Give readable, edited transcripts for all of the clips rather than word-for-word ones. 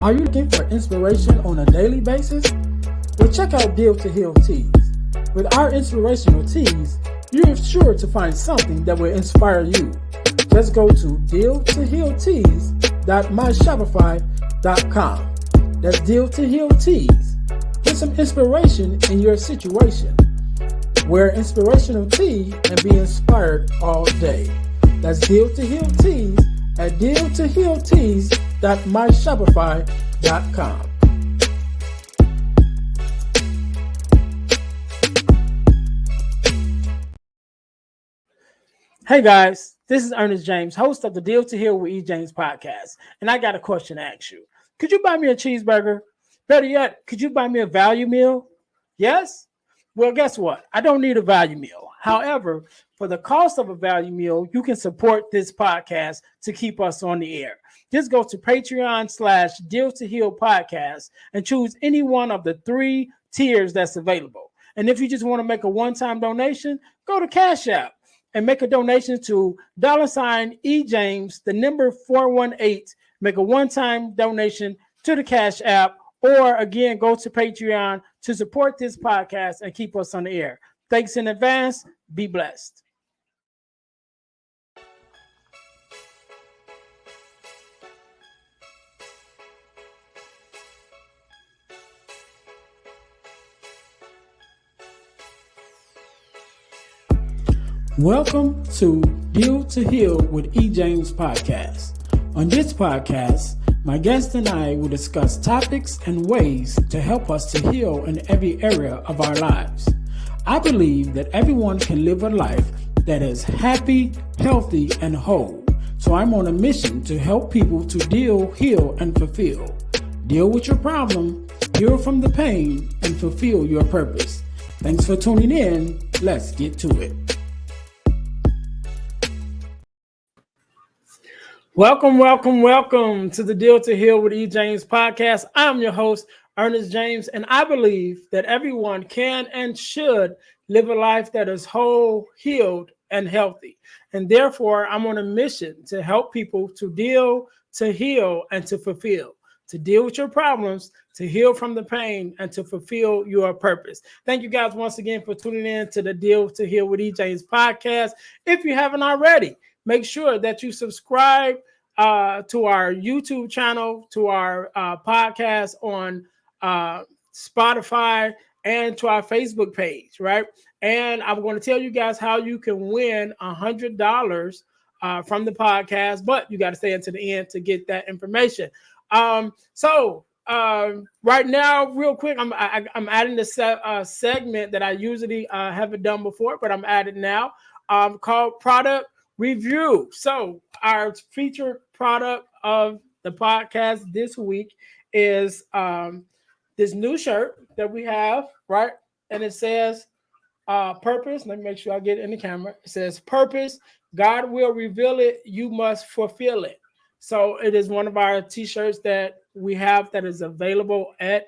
Are you looking for inspiration on a daily basis? Well, check out Deal to Heal Teas. With our inspirational teas, you're sure to find something that will inspire you. Just go to dealtohealteas.myshopify.com. That's Deal to Heal Teas. Get some inspiration in your situation. Wear inspirational tea and be inspired all day. That's Deal to Heal Teas at dealtohealteas.myshopify.com. Hey guys, this is Ernest James, host of the Deal to Heal with E. James podcast, and I got a question to ask you. Could you buy me a cheeseburger? Better yet, could you buy me a value meal? Yes? Well, guess what? I don't need a value meal. However, for the cost of a value meal, you can support this podcast to keep us on the air. Just go to Patreon/Deal to Heal podcast and choose any one of the 3 tiers that's available. And if you just want to make a one-time donation, go to Cash App and make a donation to $EJames, the number 418. Make a one-time donation to the Cash App, or again, go to Patreon to support this podcast and keep us on the air. Thanks in advance. Be blessed. Welcome to Deal to Heal with E. James podcast. On this podcast, my guest and I will discuss topics and ways to help us to heal in every area of our lives. I believe that everyone can live a life that is happy, healthy, and whole. So I'm on a mission to help people to deal, heal, and fulfill. Deal with your problem, heal from the pain, and fulfill your purpose. Thanks for tuning in. Let's get to it. Welcome to the Deal to Heal with E. James podcast. I'm your host, Ernest James, and I believe that everyone can and should live a life that is whole, healed, and healthy. And therefore, I'm on a mission to help people to deal, to heal, and to fulfill. To deal with your problems, to heal from the pain, and to fulfill your purpose. Thank you guys once again for tuning in to the Deal to Heal with E. James podcast. If you haven't already, make sure that you subscribe to our YouTube channel, to our podcast on Spotify, and to our Facebook page, right? And I'm going to tell you guys how you can win $100 from the podcast, but you got to stay until the end to get that information. So right now, real quick, I'm adding this segment that I usually haven't done before, but I'm adding now called Product Review. So our featured product of the podcast this week is this new shirt that we have, right? And it says purpose. Let me make sure I get it in the camera. It says purpose. God will reveal it. You must fulfill it. So it is one of our t-shirts that we have that is available at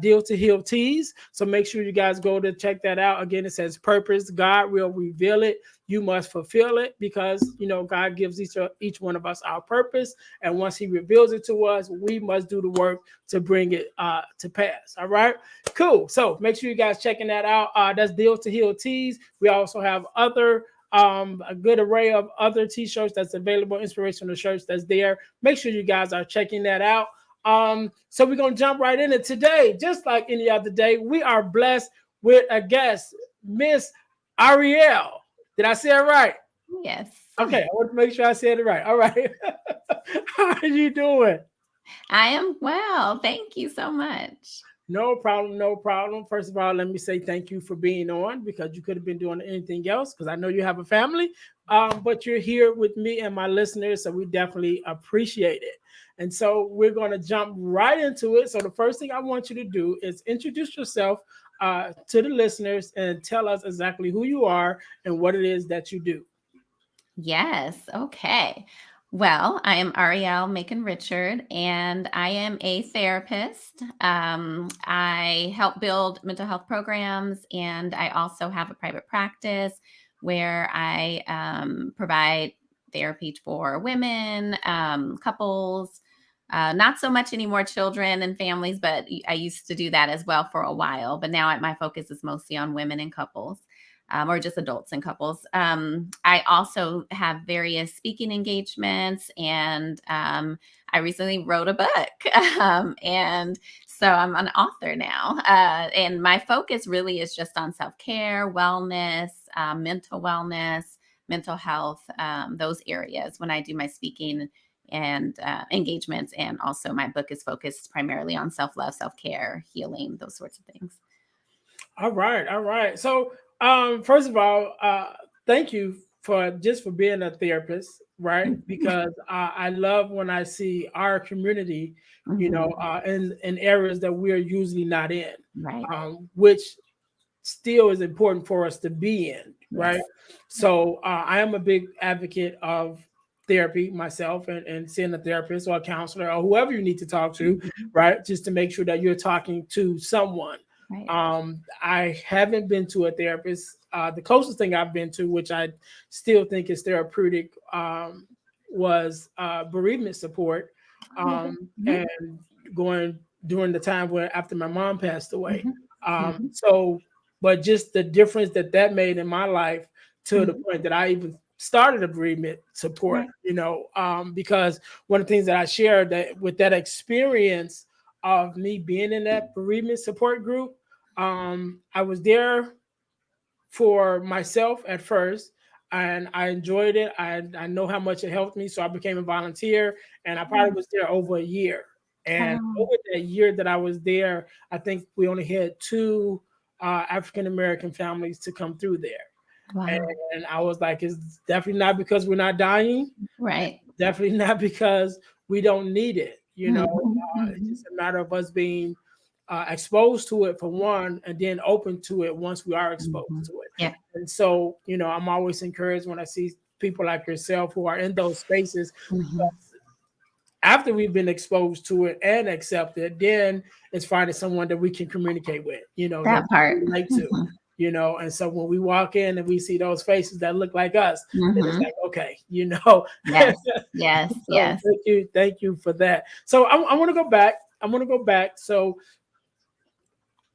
Deal to Heal Teas. So make sure you guys go to check that out. Again, it says purpose. God will reveal it. You must fulfill it, because, you know, God gives each one of us our purpose. And once he reveals it to us, we must do the work to bring it to pass. All right, cool. So make sure you guys checking that out. That's Deal to Heal Teas. We also have other a good array of other t-shirts that's available, inspirational shirts that's there. Make sure you guys are checking that out. So we're going to jump right in it today. Just like any other day, we are blessed with a guest, Miss Ariel. Did I say it right? Yes. Okay, I want to make sure I said it right. All right. How are you doing? I am well. Thank you so much. No problem. First of all, let me say thank you for being on, because you could have been doing anything else, because I know you have a family, but you're here with me and my listeners, so we definitely appreciate it. And so we're going to jump right into it. So the first thing I want you to do is introduce yourself to the listeners and tell us exactly who you are and what it is that you do. Yes. Okay. Well, I am Ariel Macon Richard, and I am a therapist. I help build mental health programs, and I also have a private practice where I provide therapy for women, couples, Not so much anymore children and families, but I used to do that as well for a while. But now my focus is mostly on women and couples. Or just adults and couples. I also have various speaking engagements, and I recently wrote a book. And so I'm an author now. And my focus really is just on self-care, wellness, mental health, those areas when I do my speaking and engagements. And also my book is focused primarily on self-love, self-care, healing, those sorts of things. All right, all right. So, first of all, thank you for being a therapist, right? Because I love when I see our community, in areas that we're usually not in, Right. which still is important for us to be in, right? Yes. So, I am a big advocate of therapy myself, and seeing a therapist or a counselor or whoever you need to talk to, Mhm. right? Just to make sure that you're talking to someone. Right. I haven't been to a therapist. The closest thing I've been to, which I still think is therapeutic, was bereavement support, Mhm. and going during the time when after my mom passed away. Mhm. Mhm. So, but just the difference that made in my life to the Mhm. point that I even started a bereavement support, Right. because one of the things that I shared that with that experience of me being in that bereavement support group, I was there for myself at first, and I enjoyed it. I know how much it helped me, so I became a volunteer, and I probably was there over a year. And Oh, over that year that I was there, I think we only had two African American families to come through there. wow. And I was like, it's definitely not because we're not dying. Right. Definitely not because we don't need it. Mhm. It's Mhm. just a matter of us being exposed to it for one, and then open to it once we are exposed Mhm. to it. Yep. And so, I'm always encouraged when I see people like yourself who are in those spaces. Mhm. After we've been exposed to it and accepted, then it's finding someone that we can communicate with, that That we part. relate to. Mhm. And so when we walk in and we see those faces that look like us, then it's Mhm. like, okay. Yes. Yes. So Yes. thank you for that. So I want to go back. I'm going to go back. So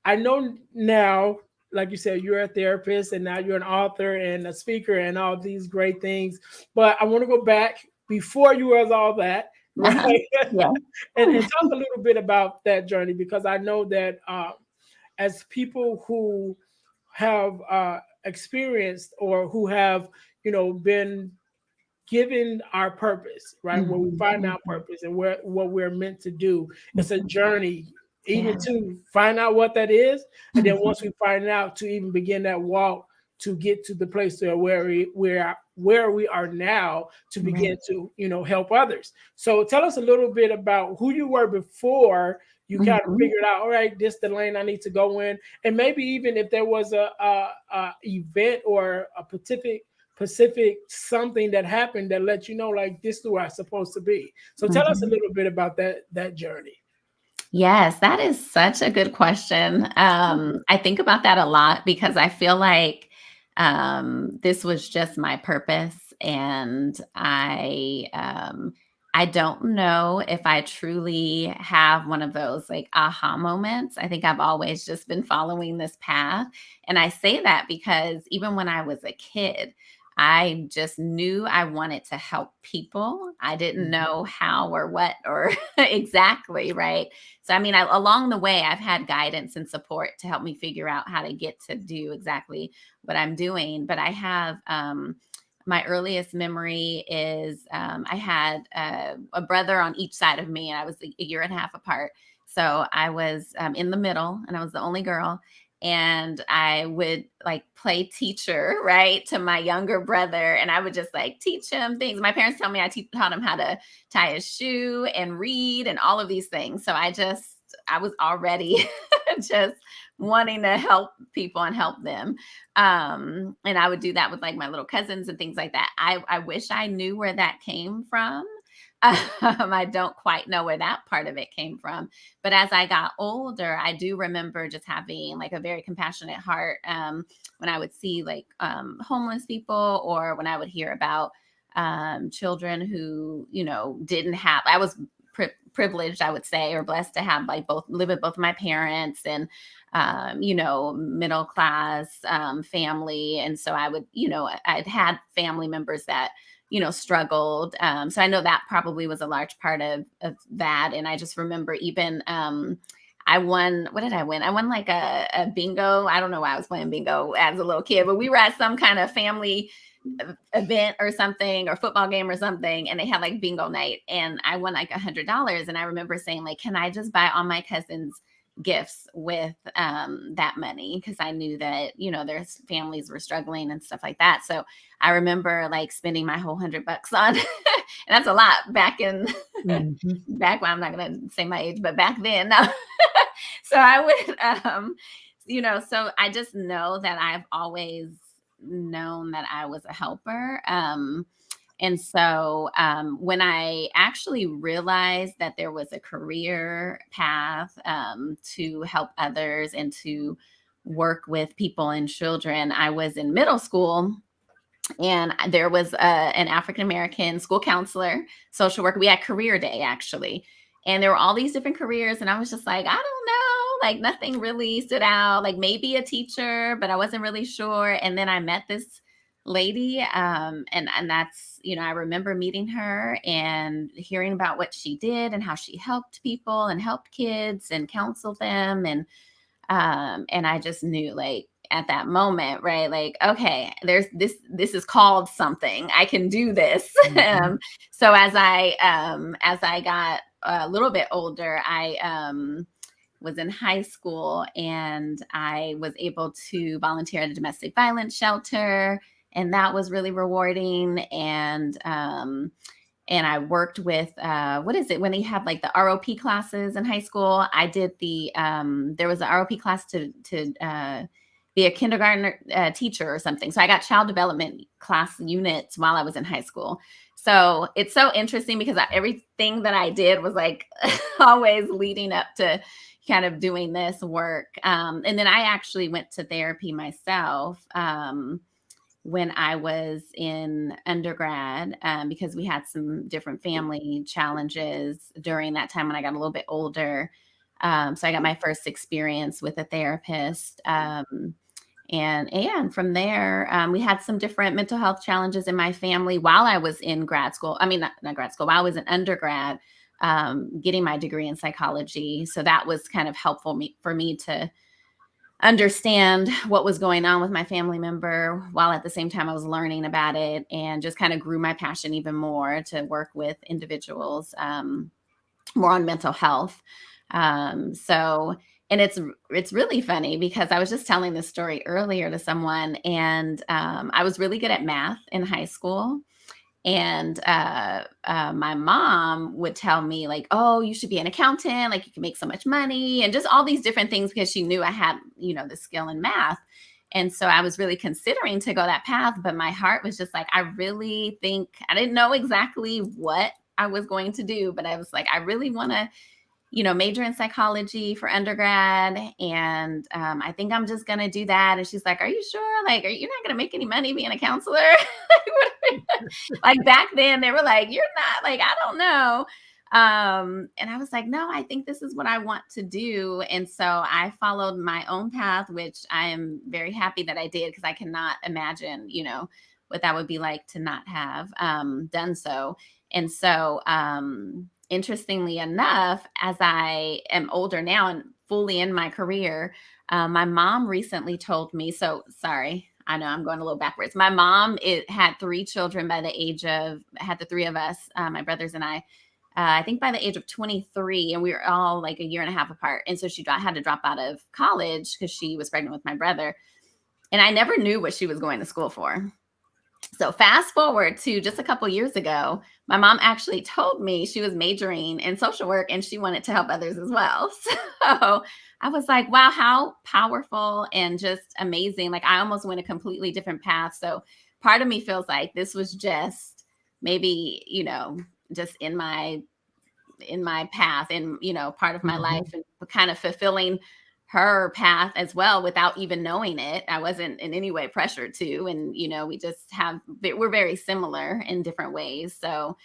I know now, like you said, you're a therapist and now you're an author and a speaker and all these great things. But I want to go back before you was all that, right? Uh-huh. Yeah. and talk a little bit about that journey, because I know that as people who have experienced or who have, been given our purpose, right? Where we Mhm. find our Mhm. purpose and what we're meant to do. It's a Mhm. journey, even Yeah. to find out what that is, and then Mhm. once we find out, to even begin that walk to get to the place where we are now, to begin Right. to help others. So tell us a little bit about who you were before you kind of Mhm. figured out, all right, this is the lane I need to go in, and maybe even if there was a event or a specific something that happened that let you know, like, this is where I'm supposed to be. So tell us a Mhm. little bit about that journey. Yes, that is such a good question. I think about that a lot because I feel like this was just my purpose, and I don't know if I truly have one of those like aha moments. I think I've always just been following this path, and I say that because even when I was a kid, I just knew I wanted to help people. I didn't know how or what or exactly, right? So, I mean, along the way, I've had guidance and support to help me figure out how to get to do exactly what I'm doing. But I have my earliest memory is I had a brother on each side of me, and I was a year and a half apart. So I was in the middle, and I was the only girl. And I would like play teacher, right, to my younger brother. And I would just like teach him things. My parents tell me taught him how to tie his shoe and read and all of these things. So I was already just wanting to help people and help them. And I would do that with like my little cousins and things like that. I wish I knew where that came from. I don't quite know where that part of it came from. But as I got older, I do remember just having like a very compassionate heart when I would see like homeless people, or when I would hear about children who, didn't have, I was privileged, I would say, or blessed to have like live with both my parents and, middle class family. And so I would, I'd had family members that, struggled. So I know that probably was a large part of that. And I just remember even, I won, what did I win? I won like a bingo. I don't know why I was playing bingo as a little kid, but we were at some kind of family event or something, or football game or something, and they had like bingo night, and I won like $100. And I remember saying like, can I just buy all my cousins gifts with that money? Because I knew that, their families were struggling and stuff like that. So I remember like spending my whole $100 on, and that's a lot back in, back when, I'm not going to say my age, but back then. So I would, so I just know that I've always known that I was a helper. And so when I actually realized that there was a career path to help others and to work with people and children, I was in middle school. And there was an African-American school counselor, social worker. We had career day, actually. And there were all these different careers. And I was just like, I don't know, like nothing really stood out, like maybe a teacher, but I wasn't really sure. And then I met this lady. And that's, I remember meeting her and hearing about what she did and how she helped people and helped kids and counseled them. And I just knew, like, at that moment, right? Like, okay, there's this is called something. I can do this. So as I got a little bit older, I was in high school, and I was able to volunteer at a domestic violence shelter, and that was really rewarding. And I worked with, what is it, when they have like the ROP classes in high school? I did there was an ROP class to be a kindergarten teacher or something. So I got child development class units while I was in high school. So it's so interesting because everything that I did was like always leading up to kind of doing this work. And then I actually went to therapy myself when I was in undergrad, because we had some different family challenges during that time when I got a little bit older. So I got my first experience with a therapist. And from there, we had some different mental health challenges in my family while I was in grad school. I mean, not grad school, while I was in undergrad, getting my degree in psychology. So that was kind of helpful for me to understand what was going on with my family member, while at the same time I was learning about it, and just kind of grew my passion even more to work with individuals more on mental health. And it's really funny because I was just telling this story earlier to someone, and I was really good at math in high school. And my mom would tell me like, oh, you should be an accountant, like you can make so much money, and just all these different things, because she knew I had, the skill in math. And so I was really considering to go that path, but my heart was just like, I really think, I didn't know exactly what I was going to do, but I was like, I really want to, major in psychology for undergrad. And I think I'm just going to do that. And she's like, are you sure? Like, you're not going to make any money being a counselor? Like back then they were like, you're not, like, I don't know. And I was like, no, I think this is what I want to do. And so I followed my own path, which I am very happy that I did, because I cannot imagine, what that would be like to not have done so. And so, interestingly enough, as I am older now and fully in my career, my mom recently told me, so sorry, I know I'm going a little backwards. My mom had 3 children by the age of, had the 3 of us, my brothers and I think by the age of 23, and we were all like a year and a half apart. And so she had to drop out of college because she was pregnant with my brother. And I never knew what she was going to school for. So fast forward to just a couple years ago, my mom actually told me she was majoring in social work and she wanted to help others as well. So I was like, wow, how powerful and just amazing. Like I almost went a completely different path. So part of me feels like this was just maybe, just in my path and, part of my life, and kind of fulfilling her path as well without even knowing it. I wasn't in any way pressured to, and, we just we're very similar in different ways. So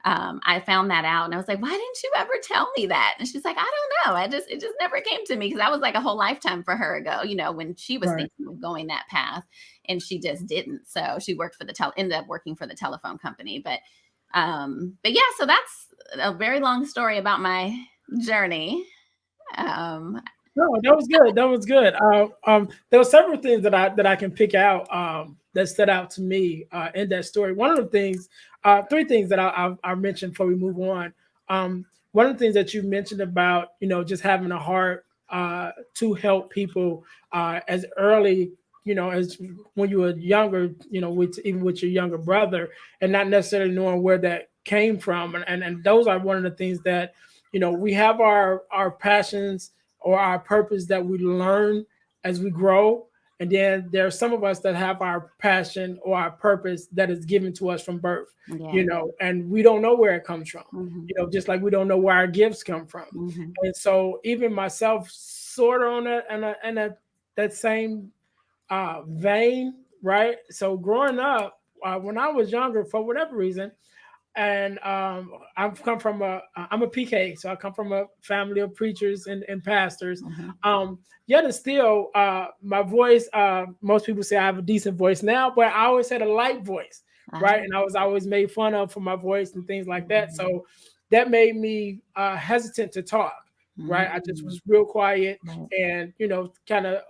I found that out and I was like, why didn't you ever tell me that? And she's like, I don't know. It just never came to me because that was like a whole lifetime for her ago, when she was Right. thinking of going that path and she just didn't. So she worked for ended up working for the telephone company. But yeah, so that's a very long story about my journey. No, that was good. That was good. There were several things that I can pick out that stood out to me in that story. One of the things, three things that I mentioned before we move on. One of the things that you mentioned about just having a heart to help people as early as when you were younger, even with your younger brother, and not necessarily knowing where that came from, and those are one of the things that we have our passions or our purpose that we learn as we grow. And then there are some of us that have our passion or our purpose that is given to us from birth, Yeah. and we don't know where it comes from, Mm-hmm. just like we don't know where our gifts come from. Mm-hmm. And so even myself, sort of on that same vein, right? So growing up, when I was younger, for whatever reason, and I've come from I'm a PK, so I come from a family of preachers and pastors. Mm-hmm. Yet and still, my voice. Most people say I have a decent voice now, but I always had a light voice, right? And I was always made fun of for my voice and things like that. Mm-hmm. So that made me hesitant to talk, right? I just Mm-hmm. was real quiet Right. and kind of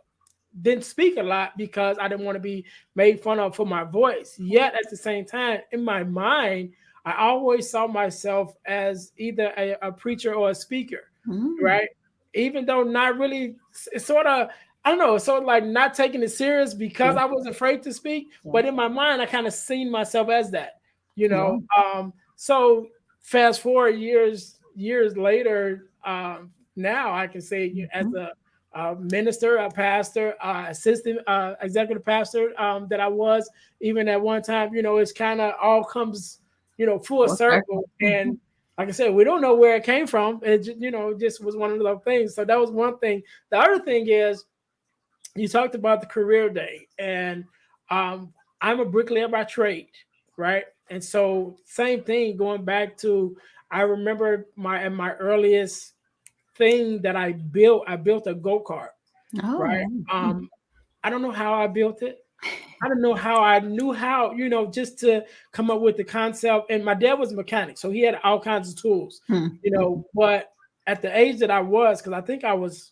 didn't speak a lot because I didn't want to be made fun of for my voice. Yet at the same time, in my mind, I always saw myself as either a preacher or a speaker, Mm-hmm. right? Even though not really, it's sort of, I don't know, it's sort of like not taking it serious because Yeah. I was afraid to speak. Yeah. But in my mind, I kind of seen myself as that, you Yeah. know. So fast forward years later, now I can say as Mm-hmm. a minister, a pastor, assistant executive pastor that I was even at one time. It's kind of all comes full Full circle. circle. Mm-hmm. And like I said, we don't know where it came from. Just was one of those things. So that was one thing. The other thing is you talked about the career day, and I'm a bricklayer by trade, right? And so same thing going back to I remember my earliest thing that I built a go-kart, Oh, right? yeah. I don't know how I built it. I don't know how I knew how, just to come up with the concept. And my dad was a mechanic, so he had all kinds of tools, Mm-hmm. but at the age that I was, because I think I was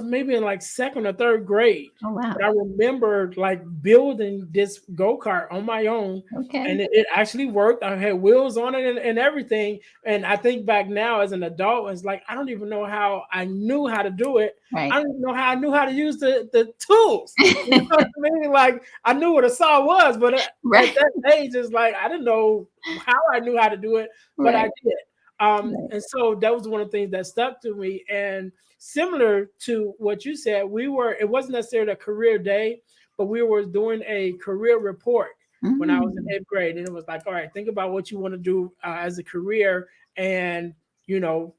maybe in like second or third grade. Oh, wow. But I remember like building this go-kart on my own, Okay. and it actually worked. I had wheels on it and everything. And I think back now as an adult, it's like I don't even know how I knew how to do it. I Right. don't even know how I knew how to use the tools. You know what I mean? Like I knew what a saw was, but at Right. that age, it's like I didn't know how I knew how to do it, but I Right. did. Right. And so that was one of the things that stuck to me. And similar to what you said, it wasn't necessarily a career day, but we were doing a career report when I was in Mm. eighth grade. And it was like, all right, think about what you want to do as a career and, you know,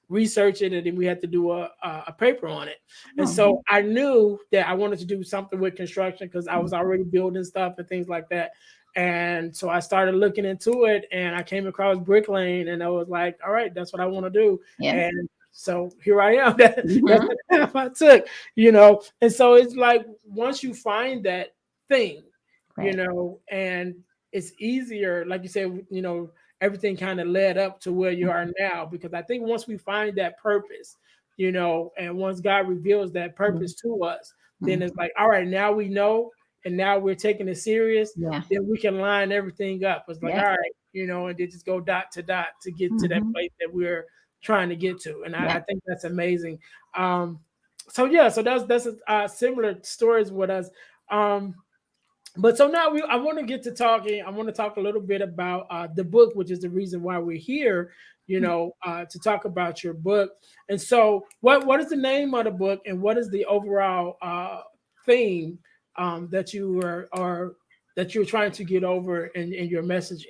research it. And then we had to do a paper on it. And Oh, so I knew that I wanted to do something with construction because I was already building stuff and things like that. And so I started looking into it and I came across Brick Lane and I was like, all right, that's what I want to do. yeah. And so here I am. That's Mm-hmm. the path I took, And so it's like once you find that thing, Right. and it's easier, like you said, everything kind of led up to where you are now. Because I think once we find that purpose, and once God reveals that purpose to us, then Mm-hmm. it's like, all right, now we know, and now we're taking it serious, Yeah. then we can line everything up. It's like, Yeah. all right, and then just go dot to dot to get to that Mm-hmm. place that we're trying to get to. And I Yeah. think that's amazing. So yeah, so that's similar stories with us. Um, but so now I want to get to talking. I want to talk a little bit about the book, which is the reason why we're here. To talk about your book. And so, what is the name of the book, and what is the overall theme that you that you're trying to get over in your messaging?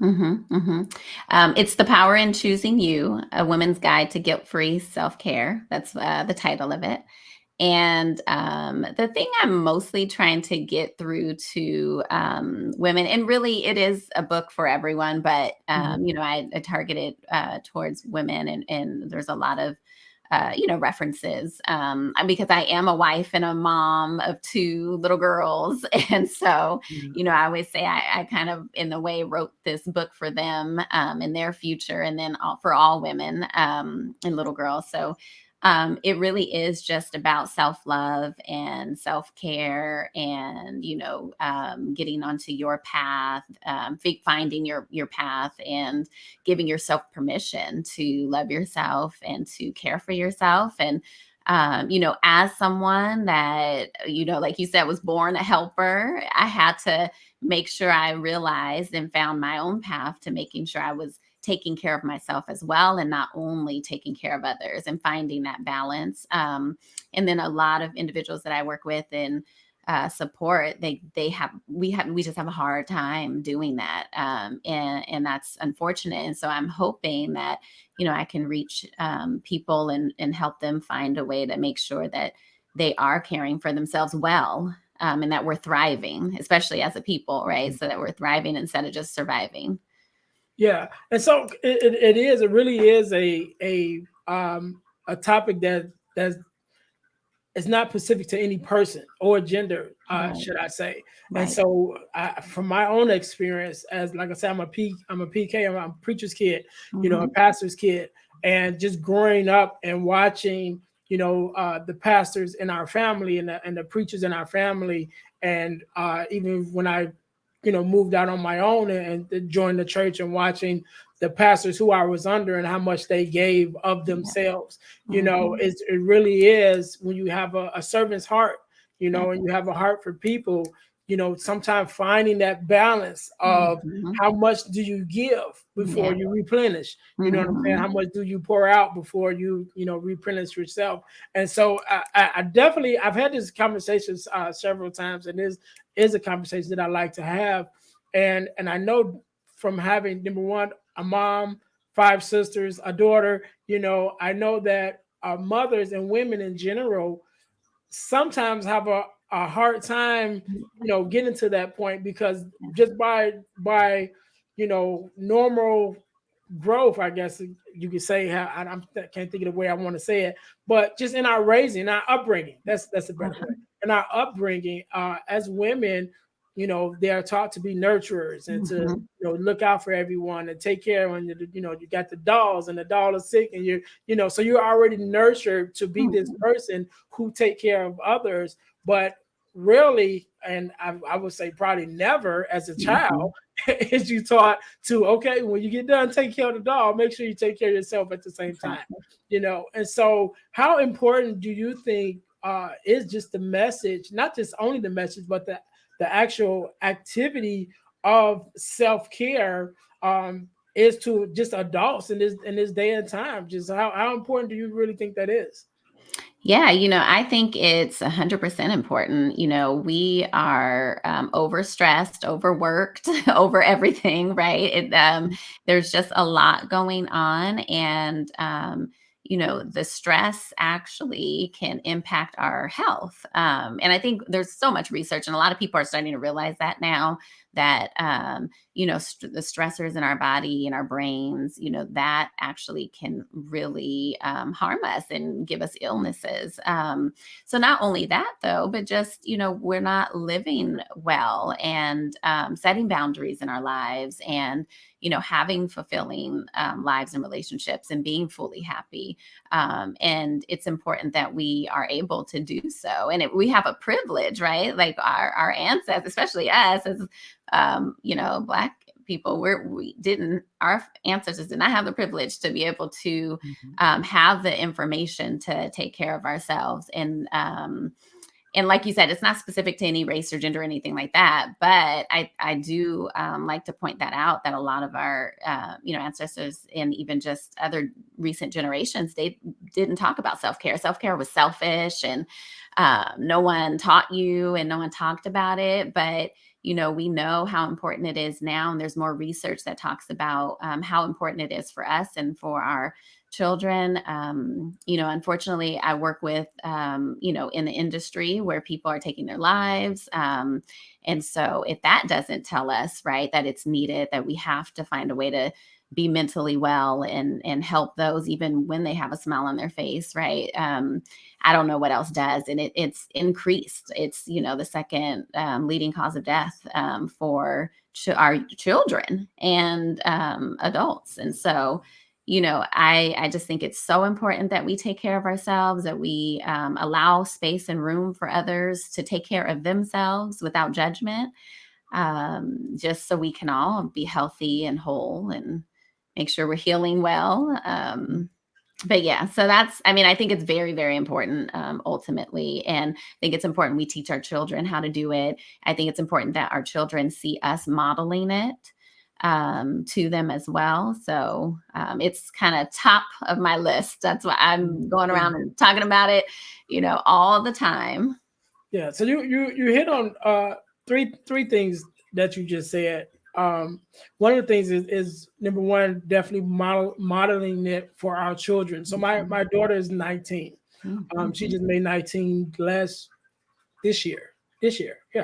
Mm-hmm. Mm-hmm. It's The Power in Choosing You, A Woman's Guide to Guilt-Free Self-Care. That's the title of it. And the thing I'm mostly trying to get through to women, and really it is a book for everyone, but Mhm. I target it towards women, and there's a lot of references because I am a wife and a mom of two little girls. And so, Mhm. I always say I kind of, in a way, wrote this book for them in their future, and then for all women and little girls. So it really is just about self-love and self-care, and getting onto your path, finding your path, and giving yourself permission to love yourself and to care for yourself. And as someone that, like you said, was born a helper, I had to make sure I realized and found my own path to making sure I was taking care of myself as well, and not only taking care of others, and finding that balance. And then a lot of individuals that I work with and support, we just have a hard time doing that, and that's unfortunate. And so I'm hoping that I can reach people and help them find a way to make sure that they are caring for themselves well, and that we're thriving, especially as a people, right? So that we're thriving instead of just surviving. Yeah, and so it really is a topic that's it's not specific to any person or gender, Right, should I say? And right. so, from my own experience, as like I said, I'm a PK, I'm a preacher's kid, a Hmm. pastor's kid, and just growing up and watching, the pastors in our family and the preachers in our family, and even when I, moved out on my own and joined the church and watching the pastors who I was under and how much they gave of Yeah. themselves. Hmm. It really is when you have a servant's heart, Yeah. and you have a heart for people, sometimes finding that balance of Hmm. how much do you give before Yeah. you replenish, you know what I'm saying? Hmm. How much do you pour out before you, replenish yourself? And so I definitely, I've had this conversation several times, and is a conversation that I like to have. And I know from having, number one, a mom, five sisters, a daughter, I know that mothers and women in general sometimes have a hard time, getting to that point, because just by normal growth, I guess you could say. How I can't think of the way I want to say it, but just in our raising, our upbringing, that's a better way. In our upbringing, as women, they are taught to be nurturers and to, Hmm. look out for everyone and take care when you got the dolls and the doll is sick, and so you're already nurtured to be this Hmm. person who take care of others. But really, and I would say probably never as a child, Hmm. is you taught to, okay, when you get done take care of the dog, make sure you take care of yourself at the same time. Exactly. And so how important do you think is just the message, not just only the message, but the actual activity of self-care, is to just adults in this day and time? Just how important do you really think that is? Yeah, I think it's 100% important. We are overstressed, overworked, over everything, right? There's just a lot going on, and the stress actually can impact our health. And I think there's so much research, and a lot of people are starting to realize that now, that the stressors in our body and our brains, that actually can really harm us and give us illnesses. So not only that, though, but just we're not living well, and setting boundaries in our lives, and having fulfilling lives and relationships, and being fully happy. And it's important that we are able to do so, and we have a privilege, right? Like our ancestors, especially us as Black people, our ancestors did not have the privilege to be able to Mhm. have the information to take care of ourselves. And like you said, it's not specific to any race or gender or anything like that. But I do like to point that out, that a lot of our, ancestors, and even just other recent generations, they didn't talk about self-care. Self-care was selfish, and no one taught you, and no one talked about it. But we know how important it is now, and there's more research that talks about how important it is for us and for our children. Unfortunately, I work with, in the industry where people are taking their lives. And so if that doesn't tell us, right, that it's needed, that we have to find a way to be mentally well and help those even when they have a smile on their face, right? I don't know what else does. And it's increased. It's, the second leading cause of death for our children and adults. And so, I just think it's so important that we take care of ourselves, that we allow space and room for others to take care of themselves without judgment, just so we can all be healthy and whole and make sure we're healing well. But yeah, so I think it's very, very important ultimately. And I think it's important we teach our children how to do it. I think it's important that our children see us modeling it to them as well. So it's kind of top of my list. That's why I'm going around and talking about it, all the time. Yeah. So you hit on three things that you just said. One of the things is number one, definitely modeling it for our children. So my daughter is 19. She just made 19 this year.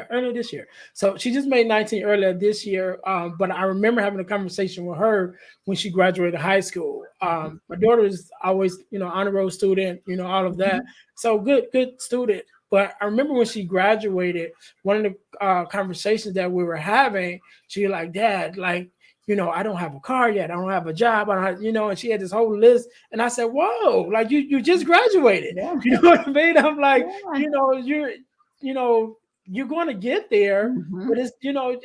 Earlier this year. So she just made 19 earlier this year. But I remember having a conversation with her when she graduated high school. My daughter is always, honor roll student, all of that. So good student. But I remember when she graduated, one of the conversations that we were having, she was like, Dad, like, I don't have a car yet. I don't have a job. I don't have, and she had this whole list. And I said, whoa, like you just graduated. Yeah. You know what I mean? I'm like, Yeah. you're going to get there, Mhm. but it's,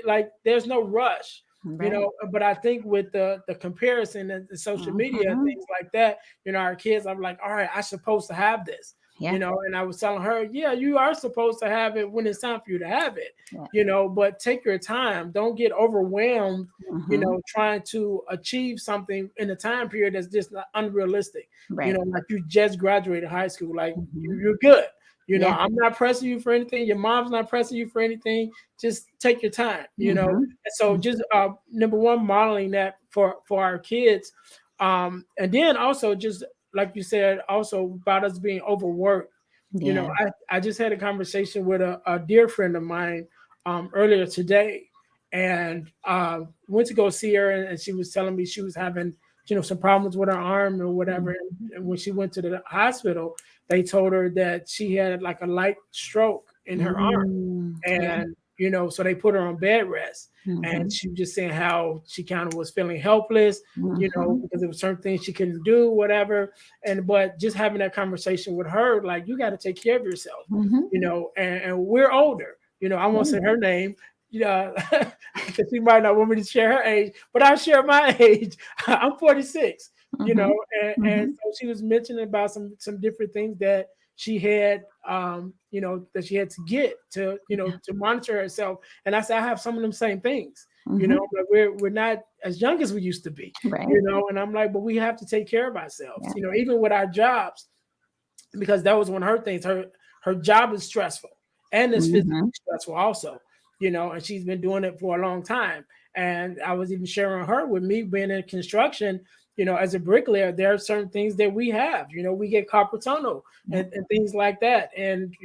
like there's no rush, Right. but I think with the comparison and the social media and Mhm. things like that, our kids, I'm like, all right, I'm supposed to have this, Yeah. and I was telling her, yeah, you are supposed to have it when it's time for you to have it, Yeah. but take your time. Don't get overwhelmed, Mhm. trying to achieve something in a time period that's just not unrealistic. Right. Like you just graduated high school, like Mhm. you're good. Yeah. I'm not pressing you for anything. Your mom's not pressing you for anything. Just take your time, Mhm. And so just number one, modeling that for our kids. And then also just like you said, also about us being overworked. Yeah. I just had a conversation with a dear friend of mine earlier today, and went to go see her, and she was telling me she was having some problems with her arm or whatever. Mhm. And when she went to the hospital, they told her that she had like a light stroke in her arm, Yeah. and so they put her on bed rest. And Mhm. she was just saying how she kind of was feeling helpless, Mhm. because there were certain things she couldn't do, whatever. And but just having that conversation with her, like, you got to take care of yourself, Mhm. and we're older. I won't say Yeah. her name, because she might not want me to share her age, but I'll share my age. I'm 46, Mhm. and Mhm. so she was mentioning about some different things that she had, that she had to get to, Yeah. to monitor herself. And I said, I have some of them same things, Mhm. but we're not as young as we used to be, Right. and I'm like, but we have to take care of ourselves, Yeah. even with our jobs, because that was one of her things. Her job is stressful, and it's physically Mhm. stressful also, and she's been doing it for a long time. And I was even sharing her with me being in construction, as a bricklayer, there are certain things that we have. We get carpal tunnel Yeah. and things like that. And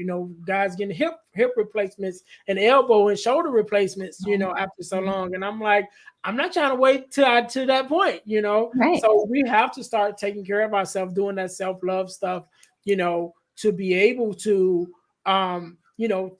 guys getting hip replacements and elbow and shoulder replacements, Right. after so Mhm. long. And I'm like, I'm not trying to wait to that point, Right. So we have to start taking care of ourselves, doing that self-love stuff, to be able to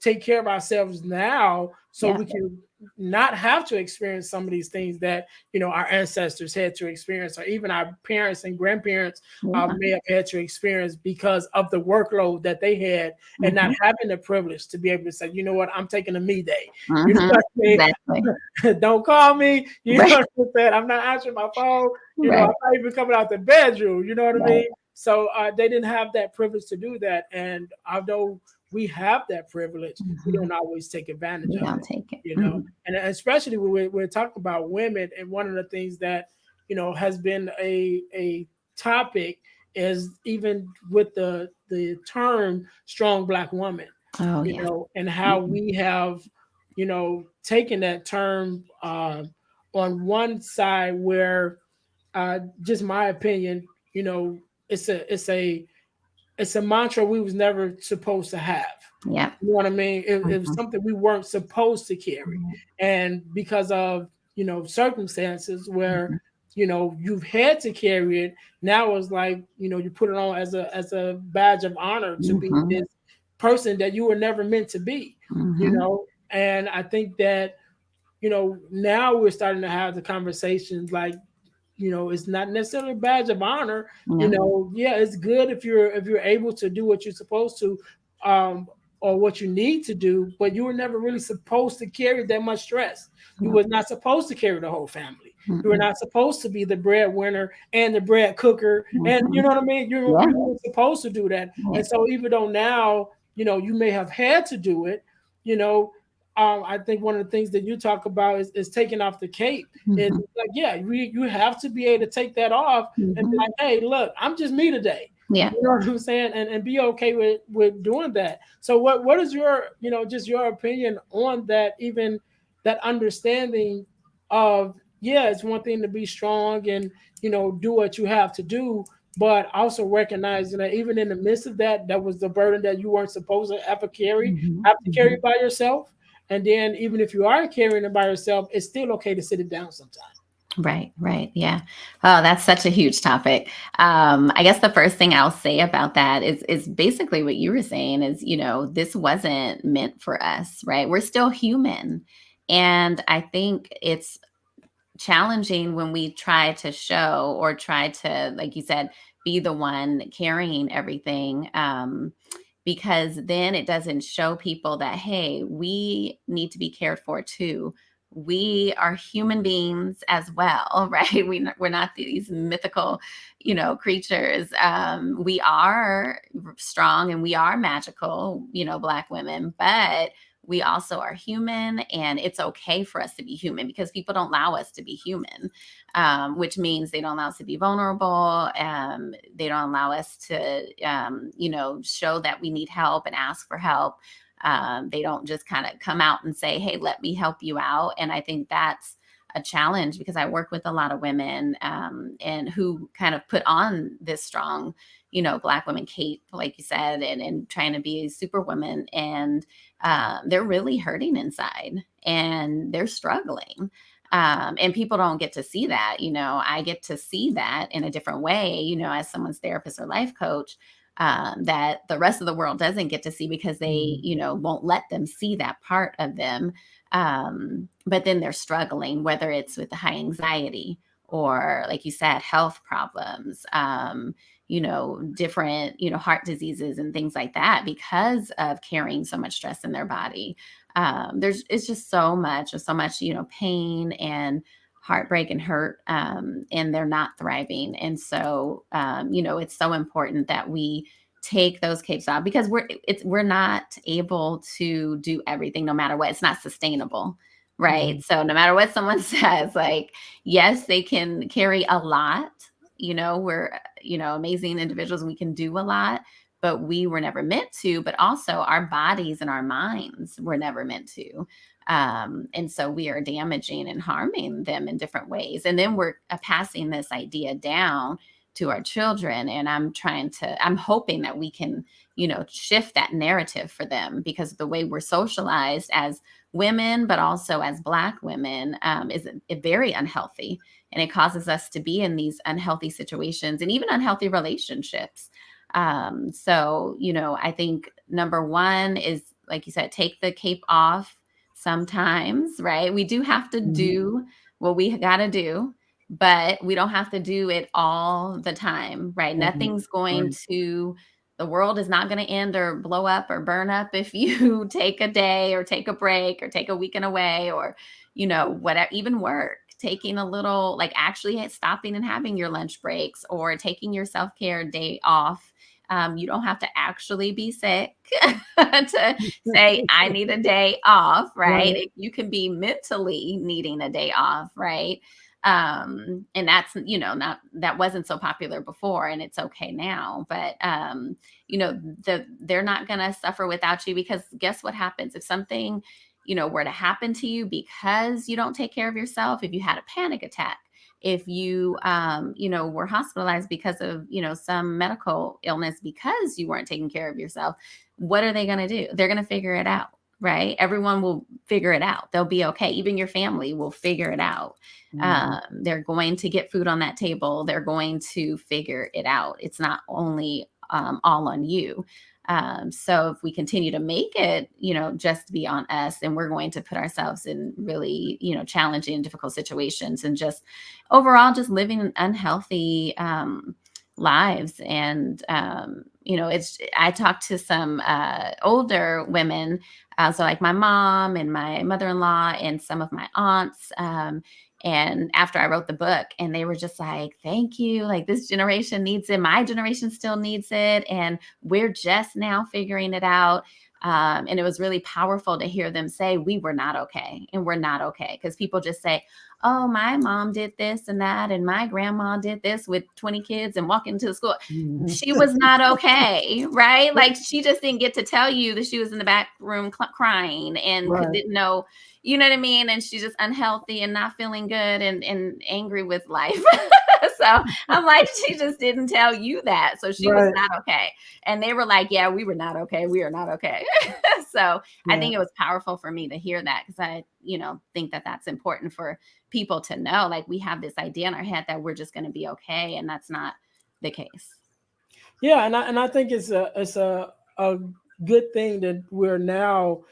take care of ourselves now, so Yeah. we can not have to experience some of these things that our ancestors had to experience, or even our parents and grandparents Yeah. may have had to experience because of the workload that they had, and not Mhm. having the privilege to be able to say, you know what, I'm taking a me day. Mhm. What I mean? Exactly. Don't call me. You Right. know what I'm saying? I'm not answering my phone. I'm Right. not even coming out the bedroom. You know what I Right. mean? So they didn't have that privilege to do that. And although we have that privilege, we Mhm. don't always take advantage We of don't it. take it. Mhm. And especially when we're talking about women, and one of the things that has been a topic is even with the term strong black woman, Oh, yeah. and how Mhm. we have taking that term on one side where, just my opinion, it's a mantra we was never supposed to have. Yeah. You know what I mean? It was Mhm. something we weren't supposed to carry. Mhm. And because of, circumstances where, Mhm. you've had to carry it, now it's like, you put it on as a badge of honor to be Mhm. this person that you were never meant to be, Mhm. and I think that, now we're starting to have the conversations like, it's not necessarily a badge of honor. Yeah. Yeah, it's good if you're able to do what you're supposed to, um, or what you need to do, but you were never really supposed to carry that much stress. You Yeah. was not supposed to carry the whole family. You were Mm-mm. not supposed to be the breadwinner and the bread cooker, and you Mhm. know what I mean. You Yeah. you were supposed to do that, and Right. so even though now you may have had to do it, you know, I think one of the things that you talk about is taking off the cape. It's Mhm. like, yeah, you have to be able to take that off and be Mhm. like, hey, look, I'm just me today. Yeah. You know what I'm saying? And be okay with doing that. So what is your, just your opinion on that, even that understanding of, yeah, it's one thing to be strong and, do what you have to do, but also recognizing that even in the midst of that, that was the burden that you weren't supposed to ever carry, Mhm. have to carry Mhm. it by yourself. And then even if you are carrying it by yourself, it's still okay to sit it down sometimes. Right, right. Yeah. Oh, that's such a huge topic. I guess the first thing I'll say about that is basically what you were saying is, this wasn't meant for us, right? We're still human. And I think it's challenging when we try to show or try to, like you said, be the one carrying everything. Because then it doesn't show people that, hey, we need to be cared for too. We are human beings as well, right? We're not these mythical, creatures. We are strong and we are magical, Black women, but we also are human, and it's okay for us to be human because people don't allow us to be human, which means they don't allow us to be vulnerable. They don't allow us to, show that we need help and ask for help. They don't just kind of come out and say, hey, let me help you out. And I think that's a challenge because I work with a lot of women, and who kind of put on this strong, Black women cape, like you said, and trying to be a superwoman. And they're really hurting inside and they're struggling. And people don't get to see that. I get to see that in a different way, as someone's therapist or life coach, that the rest of the world doesn't get to see because they, Mhm. won't let them see that part of them. But then they're struggling, whether it's with the high anxiety or, like you said, health problems, different, heart diseases and things like that because of carrying so much stress in their body. It's just so much, pain and heartbreak and hurt, and they're not thriving. And so, it's so important that we take those capes off because we're not able to do everything no matter what. It's not sustainable. Right. Mhm. So no matter what someone says, like, yes, they can carry a lot. We're, amazing individuals. We can do a lot, but we were never meant to. But also our bodies and our minds were never meant to. And so we are damaging and harming them in different ways. And then we're passing this idea down to our children. And I'm hoping that we can, shift that narrative for them because the way we're socialized as women, but also as Black women, is very unhealthy. And it causes us to be in these unhealthy situations and even unhealthy relationships. So, I think number one is, like you said, take the cape off sometimes, right? We do have to Mhm. do what we got to do, but we don't have to do it all the time, right? Mhm. Nothing's going Right. to, the world is not going to end or blow up or burn up if you take a day or take a break or take a weekend away or, whatever, even work, taking a little, like actually stopping and having your lunch breaks or taking your self-care day off. You don't have to actually be sick to say, I need a day off, right? Right. You can be mentally needing a day off, right? And that's, not, that wasn't so popular before and it's okay now, but, they're not going to suffer without you because guess what happens if something, were to happen to you because you don't take care of yourself, if you had a panic attack, if you, were hospitalized because of, some medical illness because you weren't taking care of yourself, what are they going to do? They're going to figure it out, right? Everyone will figure it out. They'll be okay. Even your family will figure it out. They're going to get food on that table. They're going to figure it out. It's not only all on you. So if we continue to make it, just be on us, then we're going to put ourselves in really, challenging, difficult situations, and just overall just living unhealthy lives. And, I talked to some older women, so like my mom and my mother-in-law and some of my aunts, and after I wrote the book, and they were just like, thank you. Like, this generation needs it. My generation still needs it. And we're just now figuring it out. And it was really powerful to hear them say, we were not okay. And we're not okay. Because people just say, oh, my mom did this and that, and my grandma did this with 20 kids and walking to the school. She was not okay, right? Like, she just didn't get to tell you that she was in the back room crying and didn't know, you know what I mean? And she's just unhealthy and not feeling good and angry with life. So I'm like, she just didn't tell you that. So she was not okay. And they were like, yeah, we were not okay. We are not okay. So I think it was powerful for me to hear that, because I, think that that's important for people to know. Like, we have this idea in our head that we're just going to be okay. And that's not the case. Yeah. And I think it's a good thing that we're now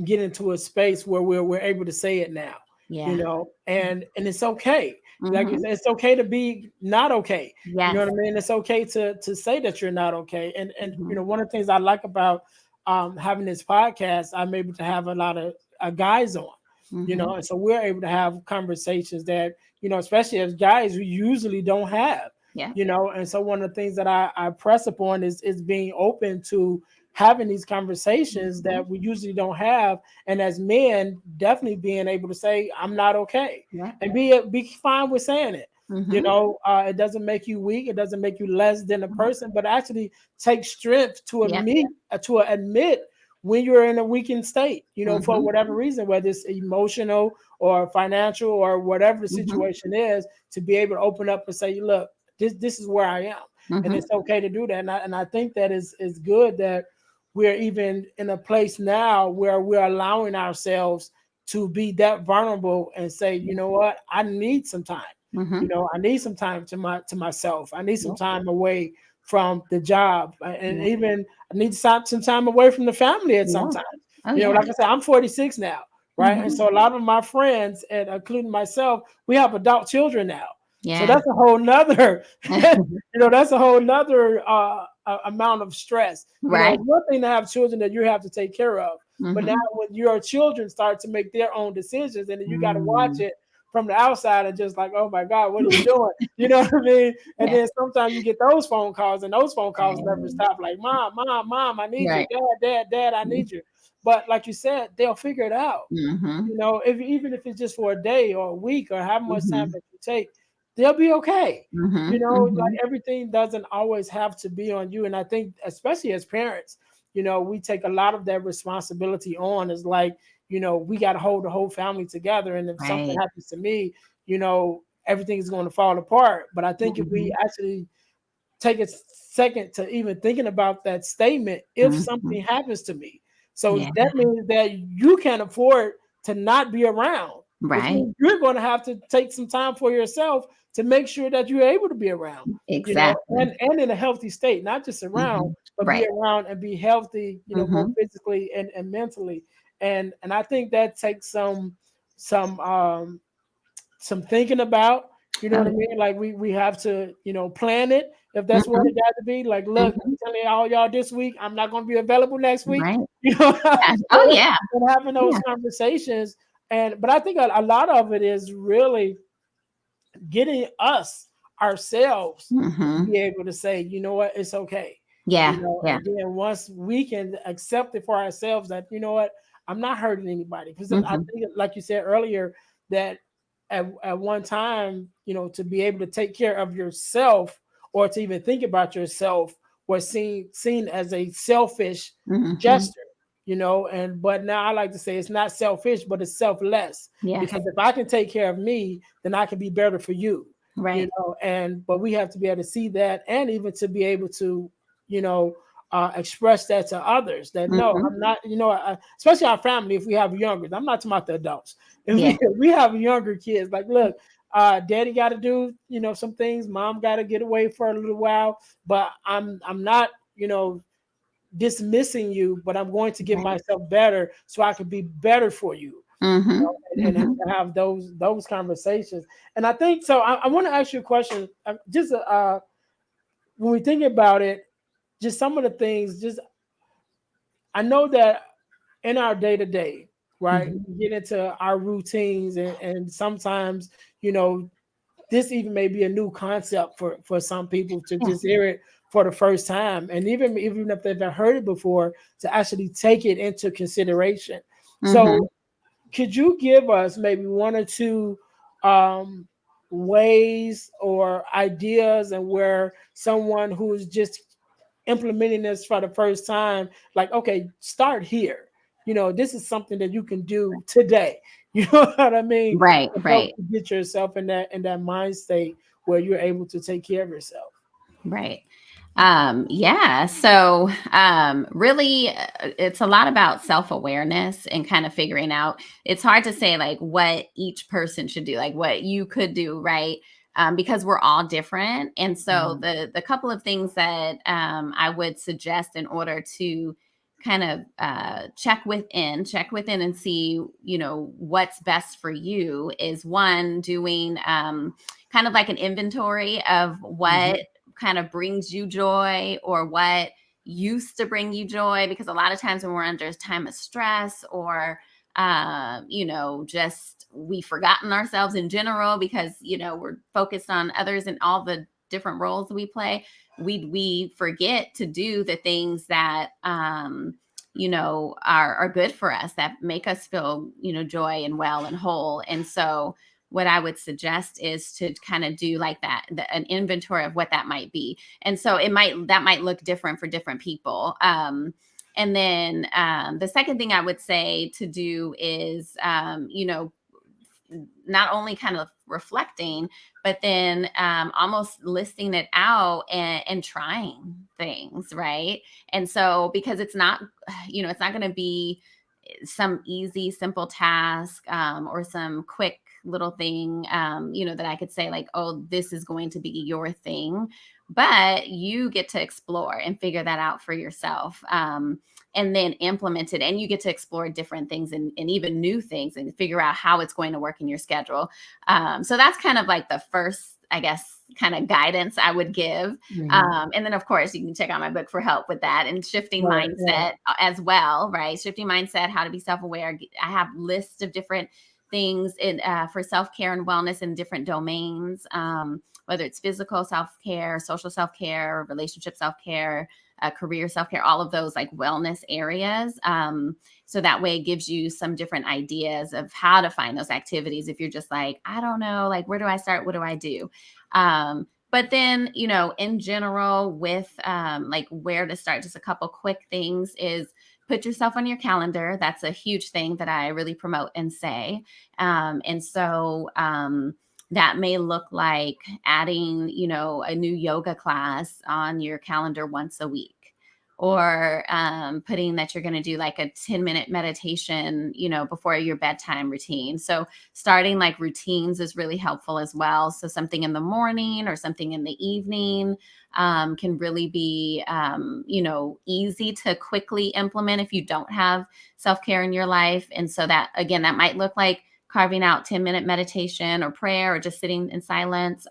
getting to a space where we're able to say it now, and it's okay. Like, it's okay to be not okay. Yes. You know what I mean? It's okay to say that you're not okay. And one of the things I like about having this podcast, I'm able to have a lot of guys on, and so we're able to have conversations that, especially as guys, we usually don't have. Yeah. And so one of the things that I press upon is being open to having these conversations that we usually don't have. And as men, definitely being able to say, I'm not okay, and be fine with saying it. It doesn't make you weak. It doesn't make you less than a person, but actually take strength to admit when you're in a weakened state, for whatever reason, whether it's emotional or financial or whatever the situation is, to be able to open up and say, look, this is where I am. And it's okay to do that. And I think that is good that we're even in a place now where we're allowing ourselves to be that vulnerable and say, you know what, I need some time. I need some time to myself. I need some time away from the job, and even I need some time away from the family at some times. Like I said, I'm 46 now, right? And so a lot of my friends, and including myself, we have adult children now. So that's a whole nother, that's a whole nother amount of stress. It's one thing to have children that you have to take care of, but now when your children start to make their own decisions, and then you got to watch it from the outside and just like, oh my God, what are you doing? You know what I mean? And then sometimes you get those phone calls, and those phone calls never stop. Like, mom, I need you. Dad, I need you. But like you said, they'll figure it out. Even if it's just for a day or a week or how much time that you take, they'll be okay. Like, everything doesn't always have to be on you. And I think, especially as parents, we take a lot of that responsibility on. It's like, we got to hold the whole family together. And if something happens to me, everything is going to fall apart. But I think if we actually take a second to even thinking about that statement, if something happens to me, so that means that you can't afford to not be around. Which means you're going to have to take some time for yourself to make sure that you're able to be around, and in a healthy state, not just around, but be around and be healthy, both physically and mentally. And I think that takes some thinking about, what I mean? Like, we have to, plan it. If that's what it got to be, like, look, I'm telling all y'all this week, I'm not going to be available next week. And having those conversations. But I think a lot of it is really getting ourselves to be able to say, you know what, it's okay. And then once we can accept it for ourselves that, you know what, I'm not hurting anybody. Because I think, like you said earlier, that at one time, to be able to take care of yourself, or to even think about yourself, was seen as a selfish gesture. but now I like to say it's not selfish, but it's selfless. Yes. Because if I can take care of me, then I can be better for you. Right. But we have to be able to see that, and even to be able to, you know, express that to others, that no, Hmm. I'm not, especially our family. If we have younger, I'm not talking about the adults. If Yeah. we have younger kids, like, look, daddy got to do, some things. Mom got to get away for a little while, but I'm not, dismissing you, but I'm going to get Right. myself better so I can be better for you. Hmm. And Hmm. have those conversations. And I think so. I want to ask you a question. Just when we think about it, just some of the things. Just I know that in our day to day, right, Hmm. we get into our routines, and sometimes, you know, this even may be a new concept for some people to Yeah. just hear it for the first time, and even if they've heard it before, to actually take it into consideration. Hmm. So could you give us maybe one or two um, ways or ideas, and where someone who's just implementing this for the first time, like, okay, start here. This is something that you can do today. You know what I mean? Right. To help Right. you get yourself in that mind state where you're able to take care of yourself. Right. Yeah. So, really, it's a lot about self awareness and kind of figuring out. It's hard to say like what each person should do, like what you could do, right? Because we're all different. And so, Mhm. the couple of things that I would suggest in order to kind of check within and see, what's best for you is one, doing kind of like an inventory of what Mhm. kind of brings you joy or what used to bring you joy, because a lot of times when we're under a time of stress or just we've forgotten ourselves in general because we're focused on others and all the different roles we play, we forget to do the things that are good for us, that make us feel joy and well and whole. And so what I would suggest is to kind of do like that, an inventory of what that might be. And so that might look different for different people. And then the second thing I would say to do is, not only kind of reflecting, but then almost listing it out and trying things, right? And so because it's not, it's not going to be some easy, simple task or some quick little thing, that I could say like, oh, this is going to be your thing. But you get to explore and figure that out for yourself. And then implement it, and you get to explore different things and even new things and figure out how it's going to work in your schedule. So that's kind of like the first, I guess, kind of guidance I would give. Mhm. And then, of course, you can check out my book for help with that and shifting Right, right. mindset as well, right? Shifting mindset, how to be self aware. I have lists of different things for self care and wellness in different domains, whether it's physical self care, social self care, relationship self care, career self care, all of those like wellness areas. So that way it gives you some different ideas of how to find those activities. If you're just like, I don't know, like, where do I start? What do I do? But then, in general, with like where to start, just a couple quick things is put yourself on your calendar. That's a huge thing that I really promote and say. That may look like adding, a new yoga class on your calendar once a week, or putting that you're going to do like a 10-minute meditation, before your bedtime routine. So starting like routines is really helpful as well. So something in the morning or something in the evening can really be, easy to quickly implement if you don't have self-care in your life. And so that, again, that might look like carving out 10-minute meditation or prayer or just sitting in silence.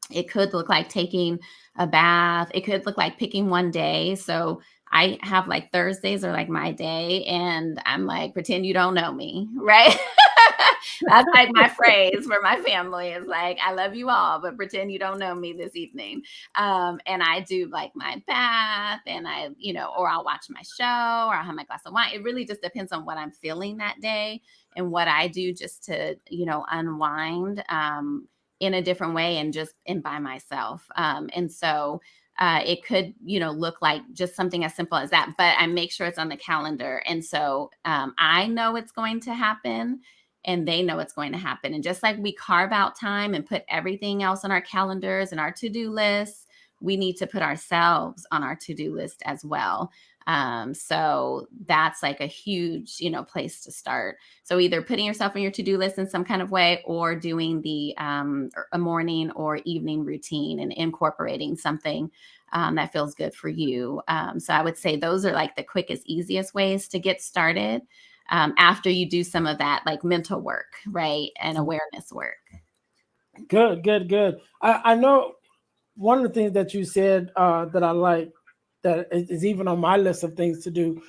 It could look like taking a bath. It could look like picking one day. So I have like Thursdays are like my day, and I'm like, pretend you don't know me, right? That's like my phrase for my family is like, I love you all, but pretend you don't know me this evening. And I do like my bath, and or I'll watch my show, or I'll have my glass of wine. It really just depends on what I'm feeling that day and what I do just to, unwind in a different way and just by myself. And so It could, look like just something as simple as that, but I make sure it's on the calendar. And so I know it's going to happen and they know it's going to happen. And just like we carve out time and put everything else on our calendars and our to-do lists, we need to put ourselves on our to-do list as well. So that's like a huge, place to start. So either putting yourself on your to-do list in some kind of way or doing a morning or evening routine and incorporating something that feels good for you. So I would say those are like the quickest, easiest ways to get started after you do some of that like mental work, right? And awareness work. Good. I know one of the things that you said that I like that is even on my list of things to do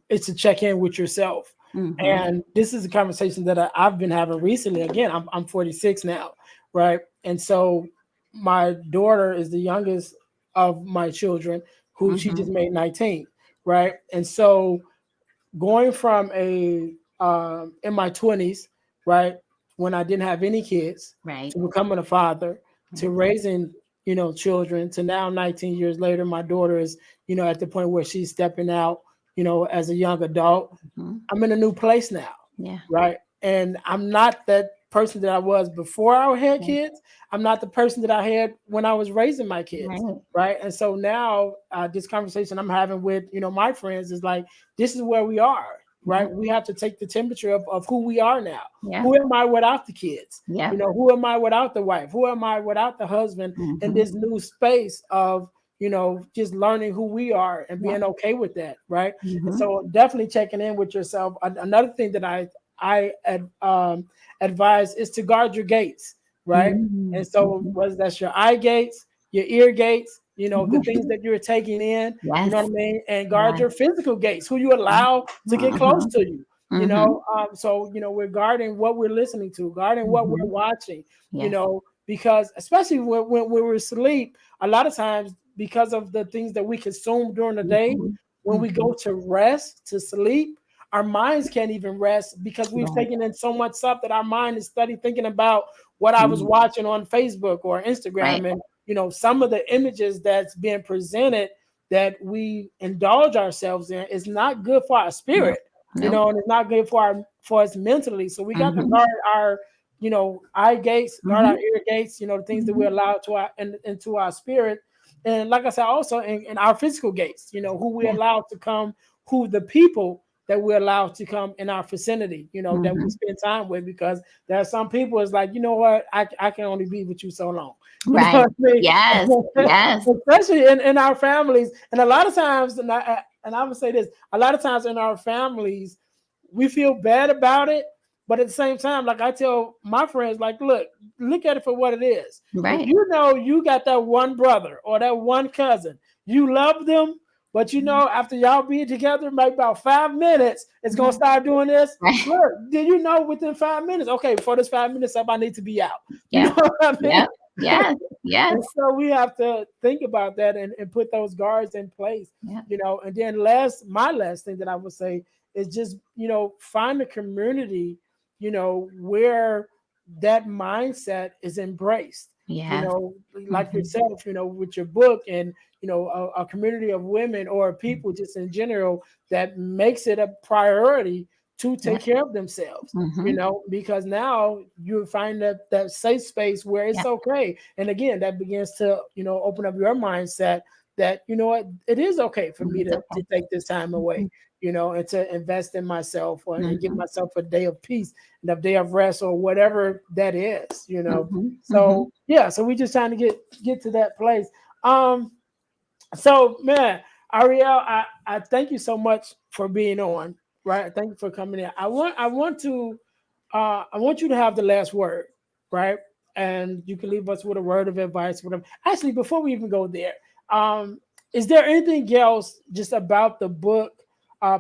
is to check in with yourself. Mm-hmm. And this is a conversation that I've been having recently. Again, I'm 46 now, right? And so my daughter is the youngest of my children, who she just made 19, right? And so going from in my 20s, right, when I didn't have any kids, Right. to becoming a father, to raising children, to now 19 years later, my daughter is at the point where she's stepping out as a young adult. I'm in a new place now. Yeah. Right. And I'm not that person that I was before I had kids. I'm not the person that I had when I was raising my kids. Right. And so now this conversation I'm having with, my friends is like, this is where we are. Right. We have to take the temperature of who we are now. Who am I without the kids? Who am I without the wife? Who am I without the husband in this new space of, just learning who we are and being okay with that. Right. And so definitely checking in with yourself. Another thing that I advise is to guard your gates. Right. And so whether that's your eye gates, your ear gates, the things that you're taking in, you know what I mean? And guard your physical gates, who you allow to get close to you. So we're guarding what we're listening to, guarding what we're watching, because especially when we're asleep, a lot of times because of the things that we consume during the day, when we go to rest, to sleep, our minds can't even rest because we've taken in so much stuff that our mind is thinking about what I was watching on Facebook or Instagram. And, some of the images that's being presented that we indulge ourselves in is not good for our spirit, and it's not good for us mentally. So we got to guard our, eye gates, guard our ear gates, the things that we allow to into our spirit. And like I said, also in our physical gates, who we allow to come, who the people that we're allowed to come in our vicinity, that we spend time with, because there are some people it's like, what, I can only be with you so long. Right. I mean? Yes. Especially in our families. And a lot of times, and I would say this, a lot of times in our families, we feel bad about it. But at the same time, like I tell my friends, like, look at it for what it is. Right. If you got that one brother or that one cousin, you love them, but after y'all being together, maybe about 5 minutes, it's gonna start doing this. Right. Look, did within 5 minutes? Okay, before this 5 minutes up, I need to be out. Yeah. You know what I mean? Yes. And so we have to think about that and put those guards in place. And then my last thing that I would say is just find a community, where that mindset is embraced. Like yourself, with your book, and a community of women or people just in general that makes it a priority to take care of themselves, because now you find that safe space where it's okay. And again, that begins to, open up your mindset that, what, it is okay for me to take this time away, and to invest in myself and give myself a day of peace and a day of rest or whatever that is, So so we just trying to get to that place. So man, Ariel, I thank you so much for being on. Right. Thank you for coming in. I want you to have the last word, right? And you can leave us with a word of advice, whatever. Actually, before we even go there, is there anything else just about the book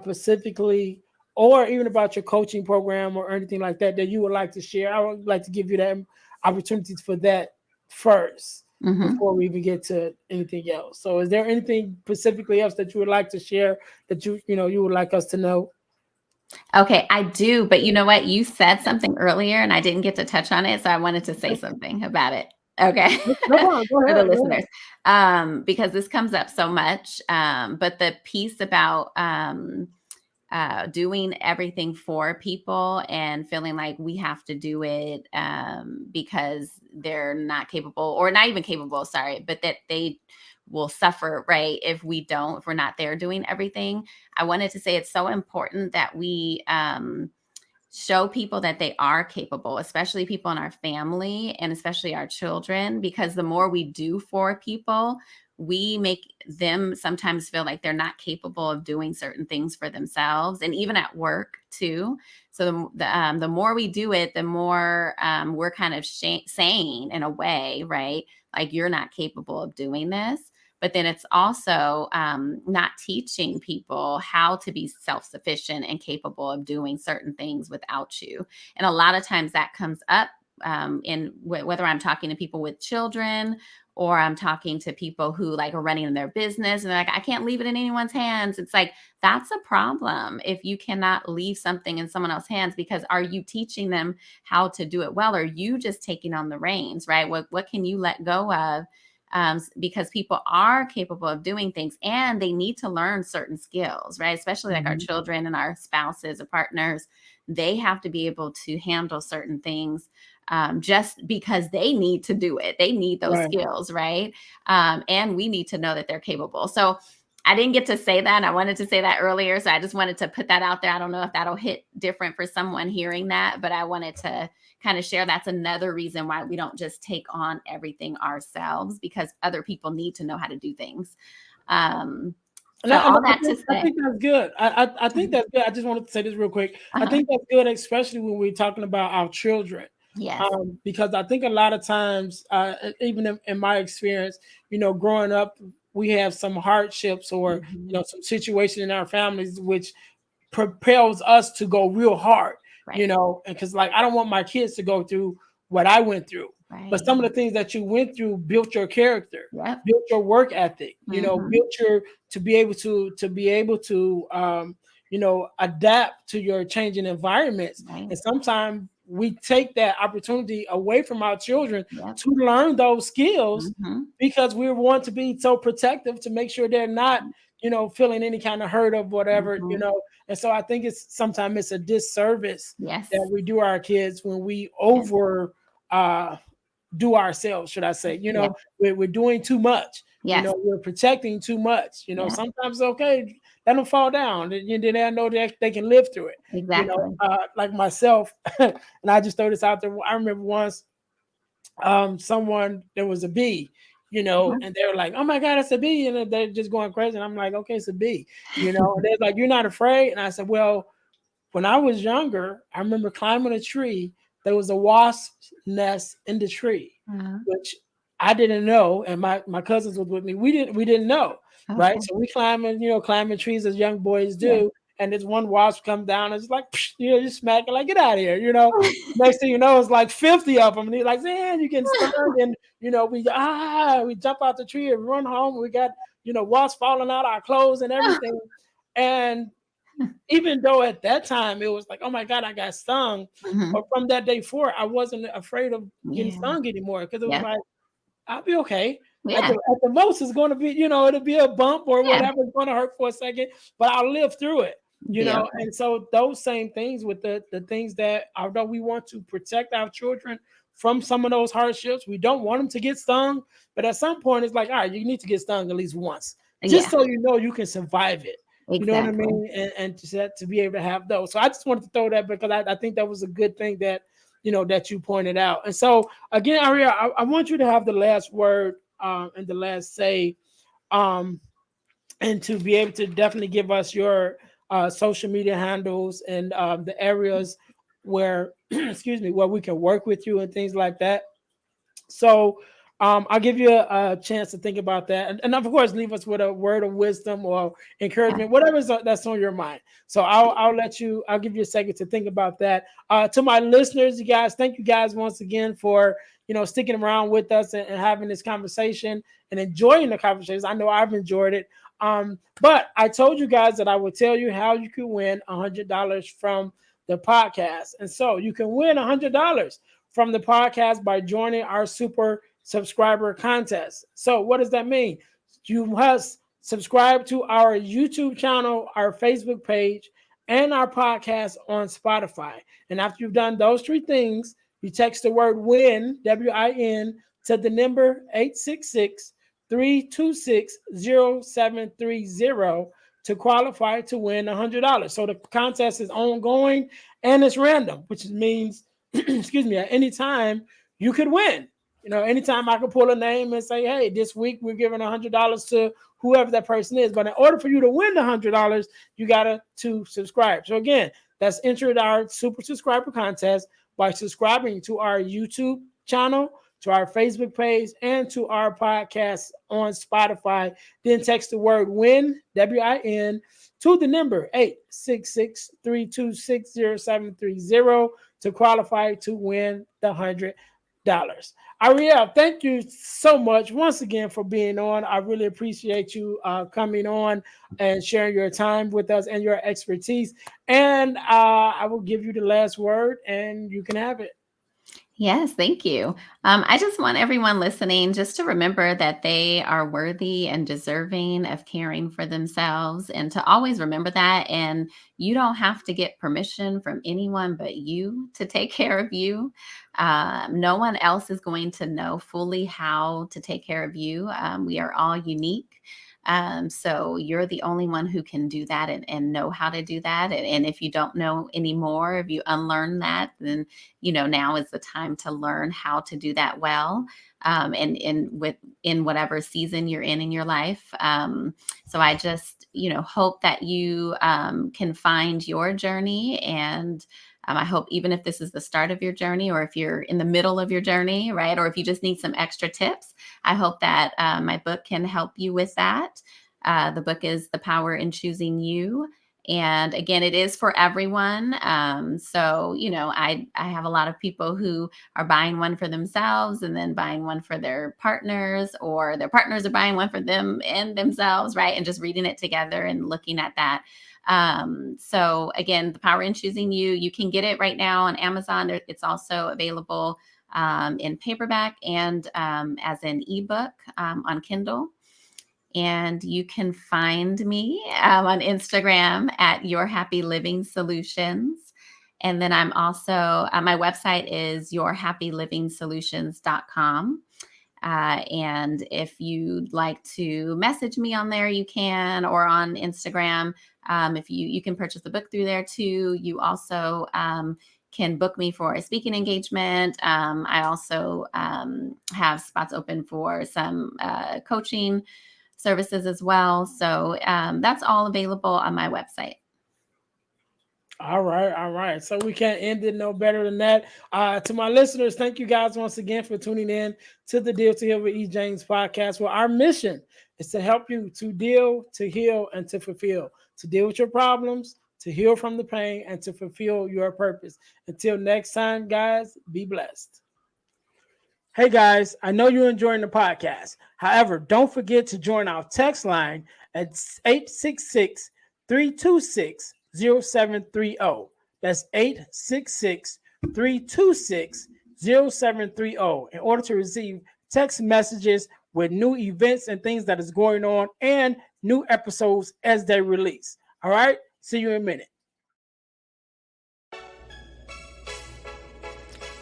specifically, or even about your coaching program or anything like that you would like to share? I would like to give you that opportunity for that first. Before we even get to anything else. So is there anything specifically else that you would like to share that you would like us to know? Okay, I do. But you know what? You said something earlier and I didn't get to touch on it. So I wanted to say something about it. Okay. No problem. Go For the ahead. Go ahead. listeners, because this comes up so much. But the piece about doing everything for people and feeling like we have to do it because they're not capable or not even capable, sorry, but that they will suffer, right? If we're not there doing everything. I wanted to say it's so important that we show people that they are capable, especially people in our family and especially our children, because the more we do for people, we make them sometimes feel like they're not capable of doing certain things for themselves, and even at work too. So the more we do it, the more we're kind of saying in a way, right? Like, you're not capable of doing this. But then it's also not teaching people how to be self-sufficient and capable of doing certain things without you. And a lot of times that comes up in whether I'm talking to people with children or I'm talking to people who like are running their business and they're like, I can't leave it in anyone's hands. It's like, that's a problem if you cannot leave something in someone else's hands, because are you teaching them how to do it well? Or are you just taking on the reins, right? What can you let go of? Because people are capable of doing things and they need to learn certain skills, right? Especially like our Mhm. children and our spouses or partners, they have to be able to handle certain things just because they need to do it. They need those Right. skills, right? And we need to know that they're capable. So I didn't get to say that. I wanted to say that earlier. So I just wanted to put that out there. I don't know if that'll hit different for someone hearing that, but I wanted to kind of share that's another reason why we don't just take on everything ourselves, because other people need to know how to do things. Um, And so I, and all that to I say, think that's good. I think that's good. I just wanted to say this real quick. I uh-huh. think that's good, especially when we're talking about our children, Yes. because I think a lot of times, even in my experience, growing up, we have some hardships or Mhm. some situation in our families which propels us to go real hard, Right. and because like I don't want my kids to go through what I went through. But Right. some of the things that you went through built your character, Yep. built your work ethic, Hmm. built your to be able to adapt to your changing environments. Right. And sometimes we take that opportunity away from our children Yep. to learn those skills Hmm. because we want to be so protective to make sure they're not, feeling any kind of hurt of whatever. Hmm. And so I think sometimes it's a disservice that Yes. we do our kids when we Yes. over uh do ourselves, should I say. Yes. We're doing too much. Yes. We're protecting too much. Yeah. Sometimes it's okay, let them fall down. Then they know that they can live through it. Exactly. Like myself, and I just throw this out there. I remember once someone, there was a bee, Uh-huh. and they were like, oh my God, it's a bee. And they're just going crazy. And I'm like, okay, it's a bee, and they're like, you're not afraid? And I said, well, when I was younger, I remember climbing a tree. There was a wasp nest in the tree, Uh-huh. which I didn't know, and my cousins was with me. We didn't know, right? Okay. So we climbing trees as young boys Yeah. do, and this one wasp come down, and it's like, just smack it, like, get out of here. Next thing you know, it's like 50 of them, and he's like, man, you getting stung, and we jump out the tree and run home. We got wasps falling out our clothes and everything, and even though at that time it was like, oh my God, I got stung. Hmm. But from that day forward, I wasn't afraid of getting Yeah. stung anymore because it was Yep. like, I'll be okay. At Yeah. the most, it's going to be, it'll be a bump or Yeah. whatever. It's going to hurt for a second, but I'll live through it. Be okay. And so those same things with the things that, although we want to protect our children from some of those hardships, we don't want them to get stung. But at some point, it's like, all right, you need to get stung at least once, just Yeah. so you can survive it. You know what I Exactly. mean? And to be able to have those. So I just wanted to throw that because I think that was a good thing that you pointed out. And so again, Ariel, I want you to have the last word and the last say, um, and to be able to definitely give us your social media handles and the areas where, excuse me, where we can work with you and things like that. So I'll give you a chance to think about that, and of course, leave us with a word of wisdom or Yeah. encouragement, whatever that's on your mind. So I'll let you. I'll give you a second to think about that. To my listeners, you guys, thank you guys once again for sticking around with us and having this conversation and enjoying the conversations. I know I've enjoyed it. But I told you guys that I would tell you how you can win $100 from the podcast, and so you can win $100 from the podcast by joining our super subscriber contest. So what does that mean? You must subscribe to our YouTube channel, our Facebook page, and our podcast on Spotify. And after you've done those three things, you text the word WIN, W-I-N, to the number 866-326-0730 to qualify to win $100. So the contest is ongoing and it's random, which means, excuse me, at any time you could win. Anytime I can pull a name and say, hey, this week we're giving $100 to whoever that person is. But in order for you to win the $100, you got to subscribe. So again, that's entered our super subscriber contest by subscribing to our YouTube channel, to our Facebook page, and to our podcast on Spotify. Then text the word WIN, W-I-N, to the number 866-326-0730 to qualify to win the $100. Ariel, thank you so much once again for being on. I really appreciate you coming on and sharing your time with us and your expertise. And I will give you the last word and you can have it. Yes, thank you. I just want everyone listening just to remember that they are worthy and deserving of caring for themselves, and to always remember that. And you don't have to get permission from anyone but you to take care of you. No one else is going to know fully how to take care of you. We are all unique. So you're the only one who can do that and know how to do that. And if you don't know anymore, if you unlearn that, then, now is the time to learn how to do that well. And in whatever season you're in your life. So I just, hope that you can find your journey. And I hope even if this is the start of your journey, or if you're in the middle of your journey, right, or if you just need some extra tips, I hope that my book can help you with that. The book is The Power in Choosing You. And again, it is for everyone. So, I have a lot of people who are buying one for themselves and then buying one for their partners, or their partners are buying one for them and themselves, right? And just reading it together and looking at that. So again, The Power in Choosing You, you can get it right now on Amazon. It's also available in paperback and as an ebook on Kindle. And you can find me on Instagram at yourhappylivingsolutions. And then I'm also, my website is yourhappylivingsolutions.com. And if you'd like to message me on there, you can, or on Instagram. If you can purchase the book through there too. You also can book me for a speaking engagement. I also have spots open for some coaching services as well. So that's all available on my website. All right. So we can't end it no better than that. To my listeners, thank you guys once again for tuning in to the Deal to Heal with E. James podcast. Well, our mission is to help you to deal, to heal, and to fulfill. To deal with your problems, to heal from the pain, and to fulfill your purpose. Until next time, guys, be blessed. Hey guys, I know you're enjoying the podcast. However, don't forget to join our text line at 866-326-0730. That's 866-326-0730 in order to receive text messages with new events and things that is going on and new episodes as they release. All right, see you in a minute.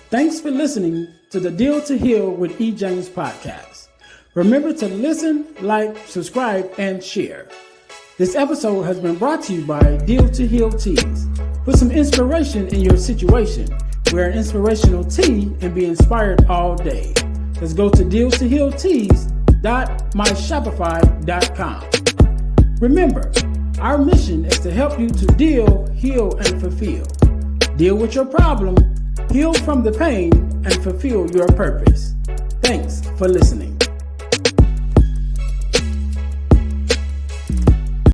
Thanks for listening to the Deal to Heal with E. James podcast. Remember to listen, like, subscribe, and share. This episode has been brought to you by Deal to Heal Teas. Put some inspiration in your situation. Wear an inspirational tea and be inspired all day. Let's go to dealtohealteas.myshopify.com. Remember, our mission is to help you to deal, heal, and fulfill. Deal with your problem, heal from the pain, and fulfill your purpose. Thanks for listening.